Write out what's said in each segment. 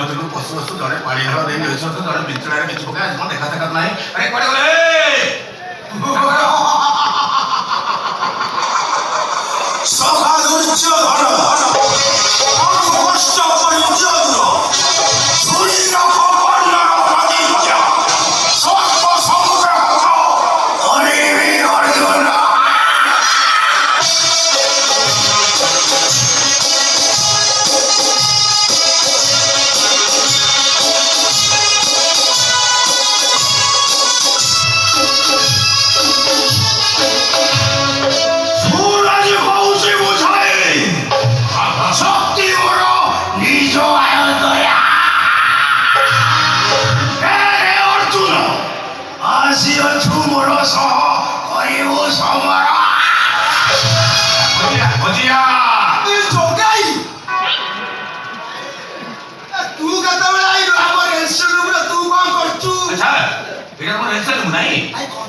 ଭିତରୁ ପଶୁ ପଶୁ ଜଣେ ପାଣି ଢାଳ ଦେଇ ନେଉଛନ୍ତି, ଜଣେ ବିଞ୍ଚଣାରେ କିଛି ପକାଏ, କଣ ଦେଖା ଦେଖା ନାହିଁ। ଆରେ କୁଆଡ଼େ ଗଲେ? ସଭା ଧୈର୍ଯ୍ୟ ଧର, କଷ୍ଟ ପରିଚନ୍ଦ୍ର ଶୁଣି ରଖ ବର୍ଣ୍ଣର ପ୍ରତିଜ୍ଞା, ସର୍ବ ସଂଗ୍ରାମ କରିବି ଅର୍ଜୁନ।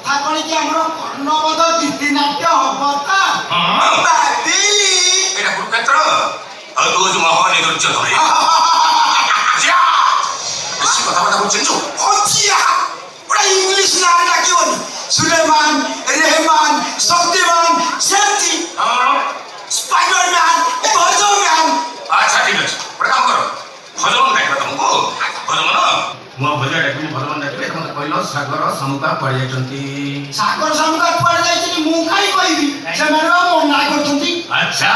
କଥା କଣ କି ଆମର କର୍ଣ୍ଣବଧ ଗୀତିନାଟ୍ୟ ହବ ତ ଏଇଟା କୁରୁକ୍ଷେତ୍ର ଆଉ ତୁ ହଉଛି ମହାନୀ ଧୈର୍ଯ୍ୟ ଧରେ। ବେଶୀ କଥାବାର୍ତ୍ତା କରୁଛୁ ଇଂଲିଶ ନାଁ ଡାକିବନି। ସୁଲେମାନ, ରେହମାନ, ଶକ୍ତିମାନ, ସେଫ୍ଟି, ସ୍ପାଇଡରମ୍ୟାନ, ଭଜମ୍ୟାନ। ଆଚ୍ଛା ଠିକ ଅଛି, ଗୋଟେ କାମ କର, ଭଜମନ ଡାକିବା ତମକୁ। ଭଜମନ ମୁଁ ଭଜିଆ ଡାକିବି, ଭଜମନ ଡାକିବି। ତମେ କହିଲ ସାଗର ଶାମୁକା କୁଆଡ଼େ ଯାଇଛନ୍ତି? ସାଗର ଶାମୁକା କୁଆଡ଼େ ଯାଇଛନ୍ତି ମୁଁ କାହିଁ କହିବି, ସେମାନେ ବା ମନା କରୁଛନ୍ତି। ଆଚ୍ଛା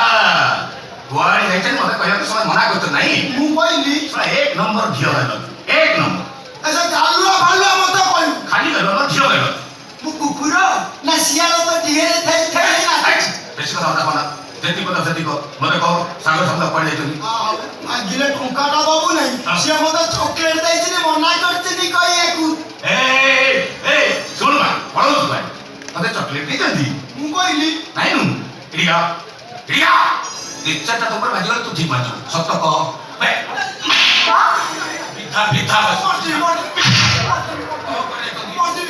କୁଆଡ଼େ ଯାଇଛନ୍ତି ମତେ କହିବାକୁ ସେମାନେ ମନା କରୁଛନ୍ତି ନାହିଁ? ମୁଁ କହିଲି ଏକ ନମ୍ବର ଝିଅ ହେଲ, ଏକ ନମ୍ବର। ଆଚ୍ଛା ଗାଲୁଆ ଫାଲୁଆ ମତେ କହିବୁ। ଖାଲି ହେଲ ଝିଅ ହେଲ। ମୁଁ କୁକୁର ନା ଶିଆଳ ତ ଦିହେରେ ଥାଇ ବେଶୀ କଥାବାର୍ତ୍ତା କର ନା, ଯେତିକି କଥା ସେତିକି ମତେ କହ, ସାଗର ଶାମୁକା କୁଆଡ଼େ ଯାଇଛନ୍ତି? ମାଗିଲେ ଟଙ୍କାଟା ଦବୁ ନାହିଁ, ସିଏ ମତେ ଚକୋଲେଟ ଦେଇଛନ୍ତି, ମନା କରିଛନ୍ତି କହିବାକୁ। ଶୁଣୁ ନା ପଳଉଛୁ ଭାଇ, ତତେ ଚକଲେଟ ଦେଇଛନ୍ତି? ମୁଁ କହିଲି ନାଇଁ ନୁ ରିଆ ରିଆ ଦି ଚାରିଟା ତମର ବାଜିଗଲେ ତୁ ଠିକ ବାଜିବୁ, ସତ କହ। ବିଧା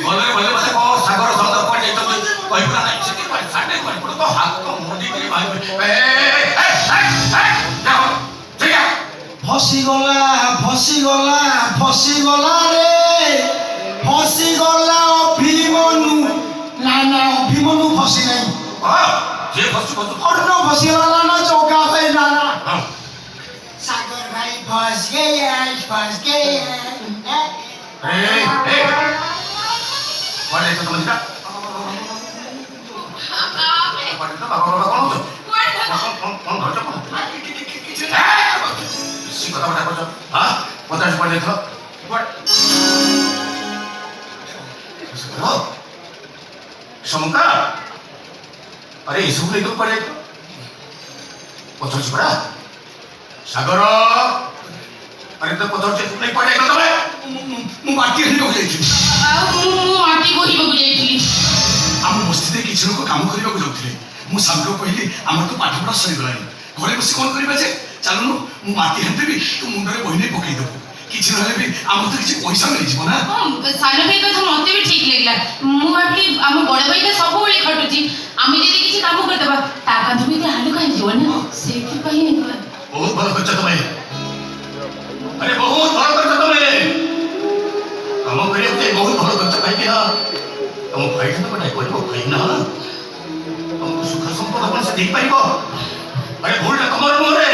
ଭଲରେ ଭଲରେ ମତେ କହ, ସାଗର ଶାମୁକା କୁଆଡ଼େ ଯାଇଛନ୍ତି କହିବୁ ନା ନାହିଁ? ସେଠି ସାଡ଼େ କରିପଡ଼ ତ ହାତ ମୁଣ୍ଡିକି ଫସିଗଲା ଫସିଗଲା ଫସିଗଲା ରେ ଫସିଗଲା ଅଭିମନୁ। ନା ନା ଅଭିମନୁ ଫସି ନାହିଁ, ଅର୍ଣ୍ଣ ଫସିଗଲା ନା ଚୌକା ଭାଇ। ନା ନା ସାଗର ଭାଇ ଫସ ଗया ଫସ ଗया। କୁଆଡ଼େ ଯାଇଛ ତମେ ଦିଟା? ବାବା ବାବା କଣ ହଉଛ? କଣ ଧରିଛ କଣ? ବେଶୀ କଥାବାର୍ତ୍ତା କରୁଛ। ହଁ ପଚାଶ କୁଆଡ଼େ ଯାଇଥିଲ? ଶାମୁକା ଆରେ ଏସବୁ ନେଇକି କୁଆଡ଼େ ଯାଇଥିଲ? ପଚାରୁଛି ପରା ସାଗର, ଆରେ ତ ପଚାରୁଛି ଏସବୁ ନେଇ କୁଆଡ଼େ ଯାଇଥିଲ ତମେ? ମୁଁ ମାଟି ହାଣିବାକୁ ଯାଇଥିଲି। ମୁଁ ମାଟି ବୋହିବାକୁ ଯାଇଥିଲି। ଆମ ବସ୍ତିରେ କିଛି ଲୋକ କାମ କରିବାକୁ ଯାଉଥିଲେ। ମୁଁ ସାଙ୍ଗକୁ କହିଲି ଆମର ତ ପାଠପଢ଼ା ସରିଗଲାଣି, ଘରେ ବସି କ'ଣ କରିବା ଯେ, ଚାଲୁନୁ ମୁଁ ମାଟି ହାଣିଦେବି, ତୁ ମୁଣ୍ଡରେ ବହି ନେଇ ପକେଇଦେବୁ, କିଛି ନହେଲେ ବି ଆମର ତ କିଛି ପଇସା ମିଳିଯିବ ନା। ସାନ ଭାଇ କଥା ମତେ ବି ଠିକ ଲାଗିଲା। ମୁଁ ଭାବିଲି ଆମ ବଡ଼ ଭାଇଟା ସବୁବେଳେ ଖଟୁଛି, ଆମେ ଯଦି କିଛି କାମ କରିଦେବା ତା କାନ୍ଧ ଭିତରେ ହାଲୁକା ହେଇଯିବ ନା, ସେଥିପାଇଁ। ବହୁତ ଭଲ କରିଛ ତମେ, ଆରେ ବହୁତ ଭଲ କରିଛ ତମେ, କାମ କରିବାକୁ ଯାଇ ବହୁତ ଭଲ କରିଛ। କାହିଁକି ନା ତମ ଭାଇଟା ତ ଗୋଟେ କରିବ ଭାଇ ନା, ତମକୁ ସୁଖ ସମ୍ପଦ କଣ ସେ ଦେଇପାରିବ? ଆରେ ଭୁଲଟା ତମର ନୁହଁରେ,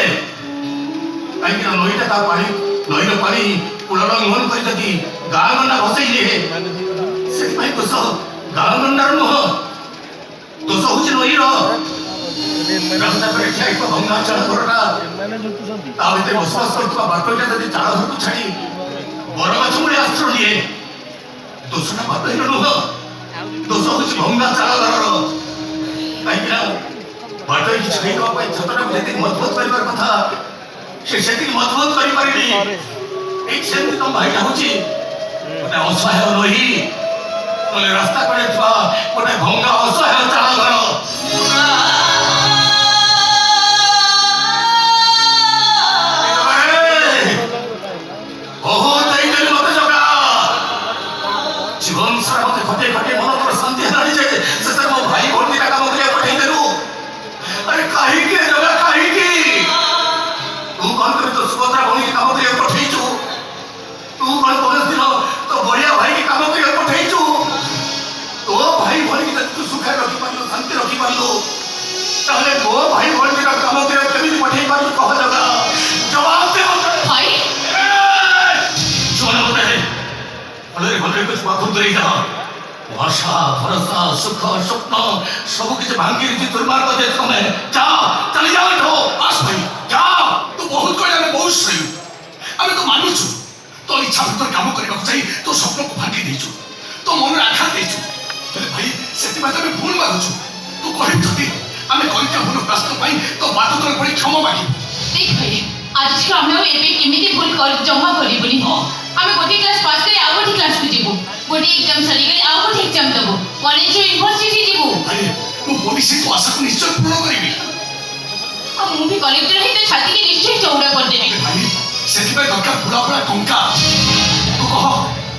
କାହିଁକି ନା ନଈଟା ତା ପାଣି, ନଈର ପାଣି କୂଳର ମୁହନ କରି ଯଦି ଗାଁ ଗଣ୍ଡା ଭସେଇ ନିଏ, ସେଥିପାଇଁ ଦୋଷ ଗାଁ ଗଣ୍ଡାର ନୁହଁ, ଦୋଷ ହଉଛି ନଈର। ରାସ୍ତା ପରେ ଠିଆ ହେଇଥିବା ଭଙ୍ଗା ଚାଳ ଘରଟା, ତା ଭିତରେ ବସବାସ କରୁଥିବା ବାଟୋଇଟା ଯଦି ଚାଳ ଘରକୁ ଛାଡ଼ି ବରଗଛ ମୂଳେ ଆଶ୍ରୟ ନିଏ, ଦୋଷଟା ବାଟୋଇର ନୁହଁ, ଦୋଷ ହଉଛି ଭଙ୍ଗା ଚାଳ ଘରର। କାହିଁକି ନା ବାଟୋଇ କିଛି ନେଇଦେବା ପାଇଁ ଛତଟାକୁ ଯେତିକି ମଜବୁତ କରିବାର କଥା, ସେ ସେତିକି ମଜବୁତ କରିପାରିନି। ଏଇଠି ସେମିତି ତମ ଭାଇଟା ହଉଛି ଗୋଟେ ଅସହାୟ ନଈ, ନହେଲେ ରାସ୍ତା କଡ଼େ ଥିବା ଗୋଟେ ଭଙ୍ଗା ଅସହାୟ ଚାଳ ଘର। জীবন সারা মতে ঘটে ঘটে মন তোর শান্তি হারানি যে সেসব মো ভাই ভর্তি টাকা মতে পঠাই দেলু। আরে কাহিকি রে জগা কাহিকি? তু কোন করে তো সুভদ্রা ভূমি কাম করে পঠাইଛୁ ପାଖକୁ ଦୂରେଇ ଯାଅ। ମୋ ଆଶା ଭରସା ସୁଖ ସ୍ୱପ୍ନ ସବୁ କିଛି ଭାଙ୍ଗି ଦେଇଛି ଦୁର୍ମାର୍ଗ ଯେ ତମେ। ଯାଅ, ଚାଲି ଯାଅ ଏଠୁ। ବାସ୍ ଭାଇ, ଯାଅ। ତୁ ବହୁତ କହିଲେ ଆମେ ବହୁତ ଶୁଣିଲୁ। ଆମେ ତ ମାନୁଛୁ ତୋ ଇଚ୍ଛା ଭିତରେ କାମ କରିବାକୁ ଯାଇ ତୋ ସ୍ୱପ୍ନକୁ ଭାଙ୍ଗି ଦେଇଛୁ, ତୋ ମନରେ ଆଘାତ ଦେଇଛୁ। ହେଲେ ଭାଇ ସେଥିପାଇଁ ତ ଆମେ ଭୁଲ ମାଗୁଛୁ। ତୁ କହିବୁ ଯଦି ଆମେ କରିଥିବା ଭୁଲ ରାସ୍ତା ପାଇଁ ତୋ ବାଟ ତଳେ ପଡ଼ି କ୍ଷମା ମାଗିବୁ। देख भाई आज ଆମେ ଆଉ ଏବେ ଏମିତି ଭୁଲ ଜମା କରିବୁନି। ଆମେ ଗୋଟେ କ୍ଲାସ୍ ପାସ୍ କରି ଆଉ ଗୋଟେ କ୍ଲାସ୍କୁ ଯିବୁ, ଗୋଟେ ଏକ୍ଜାମ୍ ସରିଗଲେ ଆଉ ଗୋଟେ ଏକ୍ଜାମ୍ ଦେବୁ, କଲେଜ ୟୁନିଭର୍ସିଟି ଯିବୁ। ଭାଇ ମୁଁ ପୋଲିସ ତୋ ଆଶାକୁ ନିଶ୍ଚୟ ପୂରଣ କରିବି। ଆଉ ମୁଁ ବି କଲେକ୍ଟର ହେଇ ତୋ ଛାତିକି ନିଶ୍ଚୟ ଚଉଡ଼ା କରିଦେବି। ଭାଇ ସେଥିପାଇଁ ଦରକାର ପୁରା ପୁରା ଟଙ୍କା। ତୁ କହ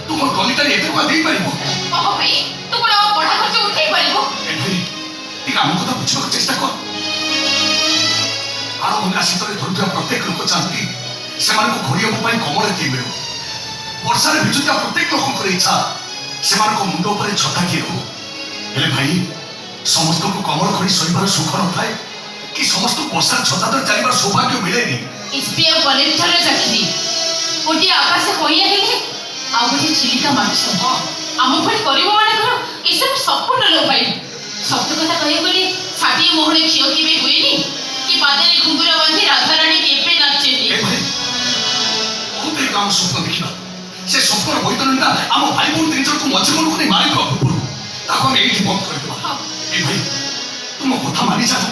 ତୁ ମୋ କଲିତାରେ ଏତେ ଟଙ୍କା ଦେଇପାରିବୁ? କହ ଭାଇ ତୁ କ'ଣ ଆଉ ପଢ଼ା ଖର୍ଚ୍ଚ ଉଠେଇ ପାରିବୁ? ଏ ଭାଇ ଟିକେ ଆମ କଥା ବୁଝିବାକୁ ଚେଷ୍ଟା କର। ଆରବଙ୍ଗା ଶୀତରେ ଧରୁଥିବା ପ୍ରତ୍ୟେକ ଲୋକ ଚାହାନ୍ତି ସେମାନଙ୍କୁ ଘୋଡ଼ିବା ପାଇଁ କମଳ କିଏ ମିଳୁ। ବର୍ଷାରେ ଭିଜୁଥିବା ପ୍ରତ୍ୟେକ ଲୋକଙ୍କର ଇଚ୍ଛା ସେମାନଙ୍କ ମୁଣ୍ଡ ଉପରେ ଛତା କିଏ ରହୁ। ହେଲେ ଭାଇ ସମସ୍ତଙ୍କୁ କମଳ ଘୋଡ଼ି ଶୋଇବାର ସୁଖ ନଥାଏ କି ସମସ୍ତଙ୍କୁ ବର୍ଷାର ଛତା ଧରି ଚାଲିବାର ସୌଭାଗ୍ୟ ମିଳେନି। ଏସପି ଆଉ କଲେକ୍ଟର ଚାକିରି, ଗୋଟିଏ ଆକାଶ କଇଁଆ ହେଲେ ଆଉ ଗୋଟିଏ ଚିଲିକା ମାଛ। ଆମ ଭଳି ଗରିବମାନଙ୍କର ଏସବୁ ସ୍ୱପ୍ନ ଲୋ ଭାଇ। ସତ କଥା କହିବାକୁ ଗଲେ ଷାଠିଏ ମୋହରେ ଝିଅ କେବେ ହୁଏନି କି ପାଦରେ ଘୁଙ୍ଗୁର ବାନ୍ଧି ରାଧାରାଣୀ କେବେ ନାଚେନି। ଏ ଭାଇ ବହୁତ ଏକ ଆମ ସ୍ୱପ୍ନ ଦେଖିବା, ସେ ସ୍ୱପ୍ନର ବୈତରଣୀଟା ଆମ ଭାଇ ଭଉଣୀ ତିନି ଜଣଙ୍କୁ ମଝି ମନକୁ ନେଇ ମାରିଦେବା ପୂର୍ବରୁ ତାକୁ ଆମେ ଏଇଠି ବନ୍ଦ କରିଦେବା। ଏ ଭାଇ ତୁ ମୋ କଥା ମାନି ଚାଲ।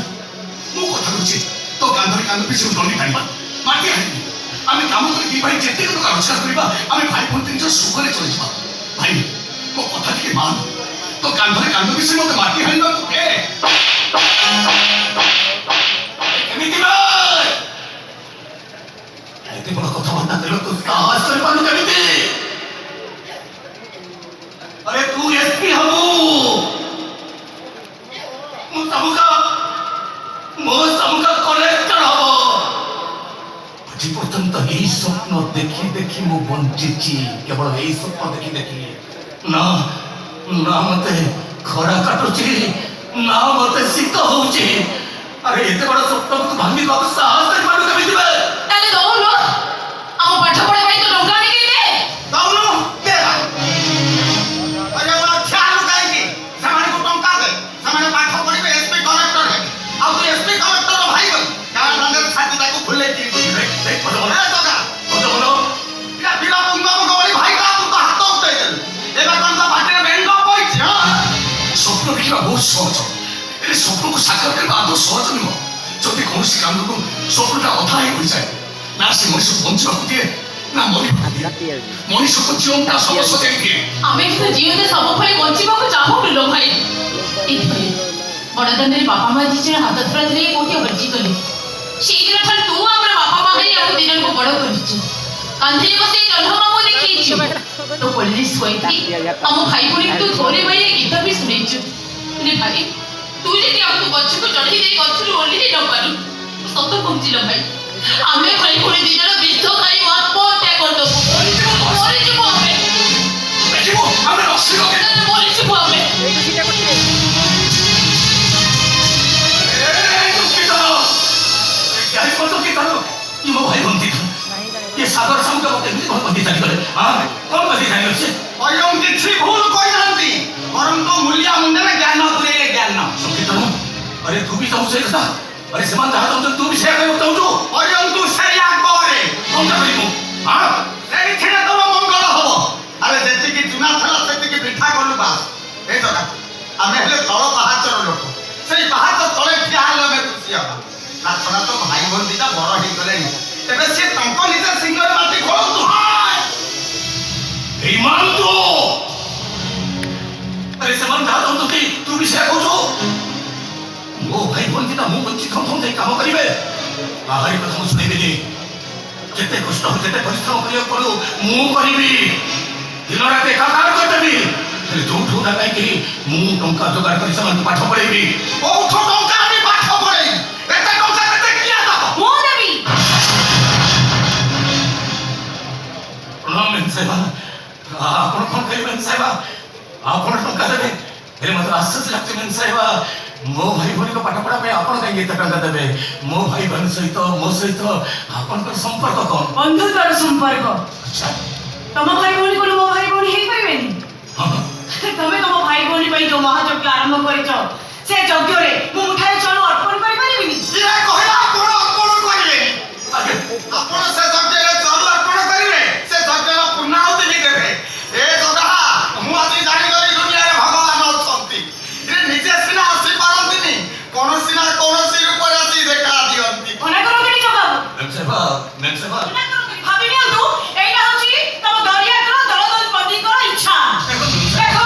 ମୁଁ କଥା କହୁଛି ତୋ କାନ୍ଧରେ କାନ୍ଧ ପିଛରୁ ଦଣ୍ଡି ଟାଣିବା, ମାଟି ଆଣିବି। ଆମେ କାମ କରି ଦି ଭାଇ ଯେତିକି ଟଙ୍କା ରୋଜଗାର କରିବା ଆମେ ଭାଇ ଭଉଣୀ ତିନି ଜଣ ସୁଖରେ ଚଳିଯିବା। ଭାଇ ମୋ କଥା ଟିକେ ମାନ। ତୋ କାନ୍ଧରେ କାନ୍ଧ ପିଛରେ ମତେ ମାଟି ହାଣିବାକୁ ଦେ। କେମିତି ଭାଇ? ଏତେ ବଡ଼ କଥାବାର୍ତ୍ତା ଦେଲ ତୁ ସାହସ କରିପାରୁ କେମିତି? अरे तू एसपी हबू मो सबका कलेक्टर हबो। আজি পর্যন্ত এই স্বপ্ন দেখি দেখি মু বঞ্চিছি, কেবল এই স্বপ্ন দেখি দেখি। না না মতে খরা কাটুছি, না মতে শীত হଉଛି। আরে এতে বড় স্বপ্নକୁ ଭାଙ୍ଗିବାକୁ ସାହସ କରିପାରୁ କେମିତି ବେ? ତାହେଲେ ଦଉନୁ ଆମ ପାଠ ପଢ଼ା ପାଇଁ ତ ଟଙ୍କା ଆଣିକି ଦେ। ଦଉନୁ ଦେ ଭାଇ। ଆରେ ବା ଖ୍ୟାଲ କାହିଁକି? ସେମାନଙ୍କୁ ଟଙ୍କା ଦେ, ସେମାନେ ପାଠ ପଢିବେ, ଏସପି କଲେକ୍ଟର ହେବେ। ଆଉ ତୁ ଏସପି କଲେକ୍ଟର ଭାଇ ବୋଲି ଗାଁ ଦାଣ୍ଡରେ ଛାତି ତାକୁ ଫୁଲେଇ ଦିଏ। দেখ পদমন ଏ ଟଙ୍କା ପଦମନ ଏଟା ବିଲ ପୁଙ୍ଗମୁଙ୍ଗ ଭଳି ଭାଇ କାହାକୁ ତ ହାତ ଉଠେଇ ଦେଲୁ। ଏବେ କଣ ତ ପାଟିରେ ବେଙ୍ଗ ପଇଛି? ସ୍ୱପ୍ନ ଦେଖିବା ବହୁତ ସହଜ, ହେଲେ ସ୍ୱପ୍ନକୁ ସାକାର କରିବା ଆଦୌ ସହଜ ନୁହଁ। ଯଦି କୌଣସି କାମକୁ ସ୍ୱପ୍ନଟା ଅଧା ହେଇ ହୋଇଯାଏ ନା ସେ ମଣିଷକୁ ବଞ୍ଚିବାକୁ ଦିଏ ନା ମରିବାକୁ ଦିଏ। ମଣିଷକୁ ଜୀବନଟା ସବ ସଜାଇ ଦିଏ। ଆମେ କିନ୍ତୁ ଜିଅନ୍ତ ଶବ ଭଳି ବଞ୍ଚିବାକୁ ଚାହୁଁନୁ ଲୋ ଭାଇ। ଏଇଥିପାଇଁ ବଡ଼ଦାଣ୍ଡରେ ବାପା ମା ଦି ଜଣ ହାତ ଧରା ଧରି କୋଉଠି ହଜି ଗଲେ। ସେଇଦିନ ଠାରୁ ତୁ ଆମର ବାପା ମା ହେଇ ଆମ ଦି ଜଣଙ୍କୁ ବଡ଼ କରିଛୁ, କାନ୍ଧରେ ବସେଇ ଜହ୍ନମାମୁଁ ଦେଖେଇଛୁ, ତୋ କୋଳରେ ଶୋଇକି ଆମ ଭାଇ ଭଉଣୀକୁ ତୁ ଥୋରେ ବାଇରେ ଗୀତ ବି ଶୁଣେଇଛୁ। ହେଲେ ଭାଇ ତୁ ଯଦି ଆମକୁ ଗଛକୁ ଚଢ଼େଇ ଦେଇ ଗଛରୁ ଓହ୍ଲେଇ ନ ପାରୁ, ସତ କହୁଛି ଲୋ ଭାଇ ଆମେ ଭାଇ ଭଉଣୀ ଦି ଜଣ ବିଷ ଖାଇ ଆତ୍ମହତ୍ୟା କରିଦେବୁ। ମରିଯିବୁ ଆମେ, ଦେଖିବୁ ଆମେ ରସି ଲଗେଇ ମରିଯିବୁ ଆମେ। ମୋ ଭାଇ ବନ୍ଧି ये सागर समुद्र मते कौन बंदी जानी करे? हाँ कौन बंदी जानी अच्छे? କହିଲୁ କିଛି ଭୁଲ କହିନାହାନ୍ତି, ବରଂ ତୋ ମୂଲିଆ ମୁଣ୍ଡରେ ଜ୍ଞାନ ପୁରେଇଲେ ଜ୍ଞାନ। संगीत अरे तू भी चाहू से था? अरे समान जहाँ चाहू तू भी शेयर करना चाहू କହିଲୁ ସେଇଆ କରେ। कौन कर रही हूँ? हाँ ସେଇଥିରେ ତୋର ମଙ୍ଗଳ ହବ। ଆରେ ଯେତିକି ଚୁନା ଥିଲା ସେତିକି ପିଠା କଲୁ ବାସ୍। ଏ ଟଙ୍କା ଆମେ ହେଲେ ତଳ ପାହାଚର ଲୋକ, ସେଇ ପାହାଚ ତଳେ ଠିଆ ହେଲେ ଆମେ ଖୁସି ହବା। ତା ଛଡ଼ା ତ ଭାଇ ଭଉଣୀ ଦିଟା ବଡ଼ ହେଇଗଲେଣି, ଏବେ ସେ ଟଙ୍କ ନିଜ ସିଙ୍ଗରେ ମାଟି ଖୋଳନ୍ତୁ। ईमान तो अरे समान जहाँ चाहू तू भी शेयर करू ମୋ ଭାଇ ଭଉଣୀ ଦିଟା ମୁଁ ବଞ୍ଚି ଥାଉ ଯାଇ କାମ କରିବେ। କାହାରି କଥା ମୁଁ ଶୁଣିବିନି। ଯେତେ କଷ୍ଟ ହଉ ଯେତେ ପରିଶ୍ରମ କରିବାକୁ ପଡୁ ମୁଁ କରିବି, ଦିନ ରାତି ଏକାକାର କରିଦେବି। ହେଲେ ଯୋଉଠୁ ନା କାହିଁକି ମୁଁ ଟଙ୍କା ଯୋଗାଡ଼ କରି ସେମାନଙ୍କୁ ପାଠ ପଢେଇବି। କୋଉଠୁ ଟଙ୍କା ଆଣି ପାଠ ପଢେଇବି? ଏତେ ଟଙ୍କା କେତେ କିଏ ଦବ? ମୁଁ ଦେବି। ପ୍ରଣାମ ମେନ୍ ସାହେବା। ଆପଣ କଣ କହିବେ ମେନ୍ ସାହେବା? ଆପଣ ଟଙ୍କା ଦେବେ, ହେଲେ ମତେ ଆଶ୍ଚର୍ଯ୍ୟ ଲାଗୁଛି ମେନ୍ ସାହେବା। ମୋ ଭାଇ ଭଉଣୀଙ୍କ ପାଠ ପଢା ପାଇଁ ଆପଣ କାହିଁକି ଏତେ ଟଙ୍କା ଦେବେ? ମୋ ଭାଇ ଭଉଣୀ ସହିତ ମୋ ସହିତ ଆପଣଙ୍କର ସମ୍ପର୍କ କଣ? ବନ୍ଧୁତାର ସମ୍ପର୍କ। ଆଚ୍ଛା ତମ ଭାଇ ଭଉଣୀ କଣ ମୋ ଭାଇ ଭଉଣୀ ହେଇପାରିବେନି? তুমি তোমার ভাই ভৌণী পাই যে মহাযজ্ঞ আরম্ভ করেছ সে যজ্ঞরে মু মুঠাଏ চাউল অর্পণ করে পারিবিনি ইরে কহিলা কোন অর্পণ করিবে আপন সে যজ্ঞরে চাউল অর্পণ করিবে সে যজ্ঞର ପୂର୍ଣ୍ଣାହୁତି ହିଁ ଦେବେ ଏ ଜଗା ମୁଁ ଆଜି ଜାଣିଗଲି ଦୁନିଆରେ ଭଗବାନ ଅଛନ୍ତି ଇରେ ନିଜେ ସିନା ଆସି ପାରନ୍ତିନି କୌଣସି ନା କୌଣସି ରୂପରେ ଆସି ଦେଖା ଦିଅନ୍ତି মনে করো কেনি জবাব মেমসেবা মনে করো কেনি ভাবি নিয়ন্তু এইটা হচ্ছে তম দরিয়াকর দলদল পতিকর ইচ্ছা দেখো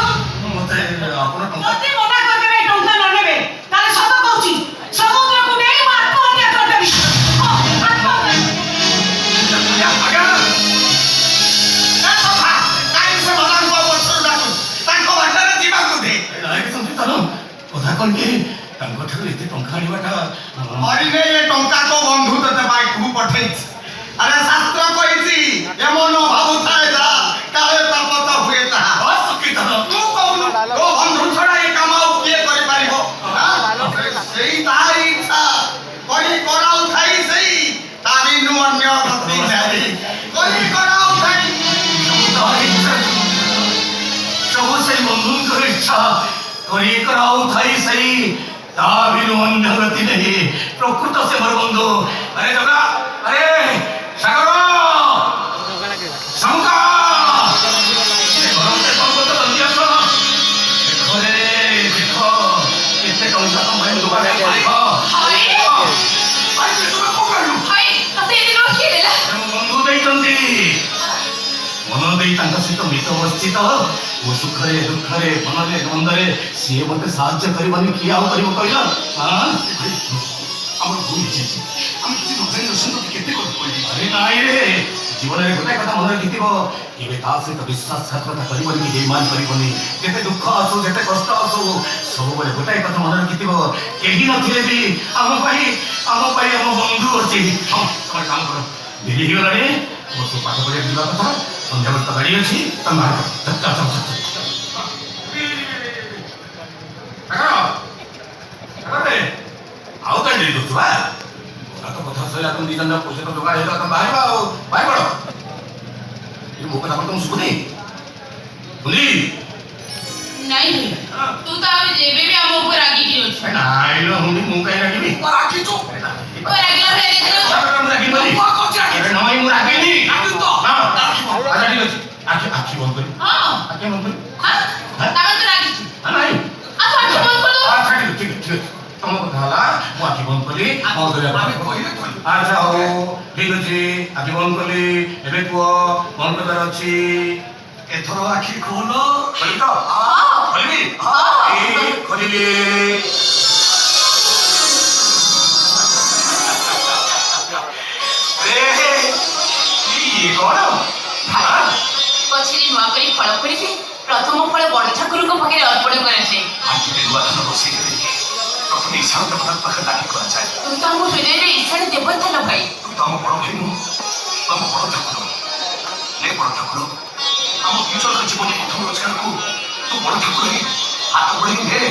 মতে আপন টঙ্কা যদি মনা করবে এই টঙ্কা ন নেবে তাহলে সত কହୁছি সমুদ্রକୁ নেই মু আত্মহত্যা করদেবি আগে ଏ କଥା କାହିଁ ସେ ଭଗବାନଙ୍କ ପଛରୁ ଡାକୁ ତାଙ୍କ ବାଟରେ ଯିବାକୁ ଦେ ନାଇଁ ସଂଚିତାନ କଥା କଣ କି ତାଙ୍କ ଠାରୁ ଏତେ ଟଙ୍କା ଆଣିବାଟା ମରିନେ ଏ ଟଙ୍କାକ ବନ୍ଧୁ ତତେ ବାଇକୁ ପଠେଇଛି ଆରେ ଶାସ୍ତ୍ର କହିଛି ଏ ମନ ଭାବୁଥାଏ ଯା କାଳେ ପ୍ରାପତ ହୁଏ ତାହା ଅସଂଚିତାନ ତୁ କହୁନୁ ତୋ ବନ୍ଧୁ ଛଡା ଏ କାମ ଆଉ କିଏ କରିପାରିବ ସେଇ ତାହାରି ଇଚ୍ଛା କରି କରାଉଥାଇ ସେଇ ତା ବିନୁ ଅନ୍ୟ ଗତି ନାହିଁ କରି କରାଉଥାଇ ସବୁ ସେଇ ବନ୍ଧୁଙ୍କର ଇଚ୍ଛା କରି କରାଉ ଥାଇ ସେଇ ତା ବିନୁ ଅନ୍ୟ ଗତି ନାହିଁ ପ୍ରକୃତ ସେ ମୋର ବନ୍ଧୁ ଆରେ ଜଗା ଆରେ ସାଗର ଶଙ୍କା କେତେ ଟଙ୍କା ତମ ଭାଇ ଦୋକାନରେ ପଡ଼ିବ ହାଏ ତତେ ଏତେ ଟଙ୍କା କିଏ ଦେଲା ବନ୍ଧୁ ଦେଇଛନ୍ତି ମନ ଦେଇ ତାଙ୍କ ସହିତ ମିତ ବସିଛି ତ ମୋ ସୁଖରେ ଦୁଃଖରେ ମନରେ ମନ୍ଦରେ ସିଏ ମତେ ସାହାଯ୍ୟ କରିବନି କିଏ ଆଉ କରିବ କହିଲ ଆମର ଭୁଲ ହେଇଯାଇଛି ଆମେ କିଛି ନ ଜାଣି ଅଛନ୍ତି କେତେ କଥା କହିଲି ଆରେ ନାଇଁ ରେ ଜୀବନରେ ଗୋଟାଏ କଥା ମନରେ ଜିତିବ କେବେ ତା ସହିତ ବିଶ୍ୱାସଘାତକତା କରିବନି କି ବେଇମାନ କରିବନି ଯେତେ ଦୁଃଖ ଆସୁ ଯେତେ କଷ୍ଟ ଆସୁ ସବୁବେଳେ ଗୋଟାଏ କଥା ମନରେ ଜିତିବ କେହି ନଥିଲେ ବି ଆମ ପାଇଁ ଆମ ବନ୍ଧୁ ଅଛି ହଁ ତମେ କାମ କର ଡେରି ହେଇଗଲାଣି ମୋ ସବୁ ପାଠ ପଢ଼ିବାକୁ ଯିବା କଥା ସନ୍ଧ୍ୟାବେଳେ ତ ଗାଡ଼ି ଅଛି ତମେ ବାହାର ଆଉ କାହିଁ ଡେରି କରୁଛୁ ବା କଥା ସରିଲା তুমি ଦି ଜଣ ପଇସା ତ ଯୋଗାଡ଼ ହେଇଗଲା ତମେ ବାହାରିବା ଆଉ ବାହାରି ପଡ଼ ମୋ କଥା ତମକୁ ଶୁଭୁନି ଶୁଣି ନାଇଁ ତୁ ତ ଆଉ ଯେବେ ବି ଆମ ଉପରେ ରାଗିକି ଅଛୁ ନାଇଁ ଲୋ ହୁଣ୍ଡି ମୁଁ କାହିଁ ରାଗିବି ରାଗିଛୁ ଓ ରାଗିଲା ଭଳିଆ ଦେଖିଲୁ ନାଇଁ ମୁଁ ରାଗିନି ଠିକ ଅଛି ଆଖି ବନ୍ଦ କରି ହଁ ଆଖି ବନ୍ଦ କରି ତାମାନେ ତୁ ରାଗିଛୁ ନାଇଁ ଆଉ ତୁ ଆଖି ବନ୍ଦ କରିଦବୁ ଆଚ୍ଛା ଠିକ ଅଛି ତମ କଥା ହେଲା ମୁଁ ଆଖି ବନ୍ଦ କଲି ଆଚ୍ଛା ହଉ ଠିକ ଅଛି ଆଖି ବନ୍ଦ କଲି ଏବେ କୁହ ବନ୍ଦ କରିବାର ଅଛି ଏଥର ଆଖି ଖୋଲ ଖୋଲି ତ ଖୋଲିବି ଖୋଲିଲି ଇଏ କଣ ପଛରେ ନୂଆ କରି ଫଳ ଫଳିଲେ ପ୍ରଥମ ଫଳ ବଡ଼ ଠାକୁରଙ୍କ ପାଖରେ ଅର୍ପଣ କରାଯାଏ ଆଖିରେ ନୂଆ ଧାନ ବସେଇଦେବେ ପ୍ରଥମେ ଈଶାନ ଦେବତାଙ୍କ ପାଖରେ ଦାଖଲ କରାଯାଏ ତୁ ତ ଆମ ହୃଦୟରେ ଈଶାନ ଦେବତା ଲୋ ଭାଇ ତୁ ତ ଆମ ବଡ଼ ଭାଇ ନୁହଁ ତୁ ଆମ ବଡ଼ ଠାକୁର ନେ ବଡ଼ ଠାକୁର ଆମ ଦୁଇ ଜଣଙ୍କ ଜୀବନ ପ୍ରଥମ ରୋଜଗାରକୁ ତୁ ବଡ଼ ଠାକୁର ହିଁ ହାତ ବଢ଼େଇ ନେ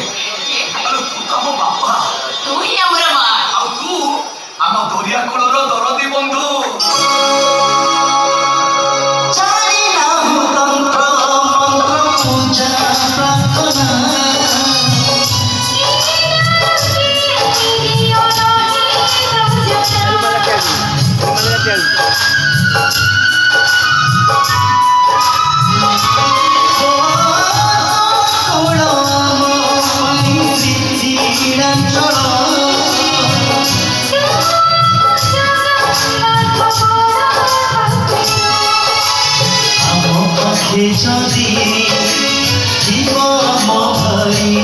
ଆରେ ତୁ ତ ଆମ ବାପା ତୁ ହିଁ ଆମର ମା ଆଉ ତୁ ଆମ ଦରିଆ କୂଳର ଦରଦୀ ବନ୍ଧୁ যদি জীবন মহারি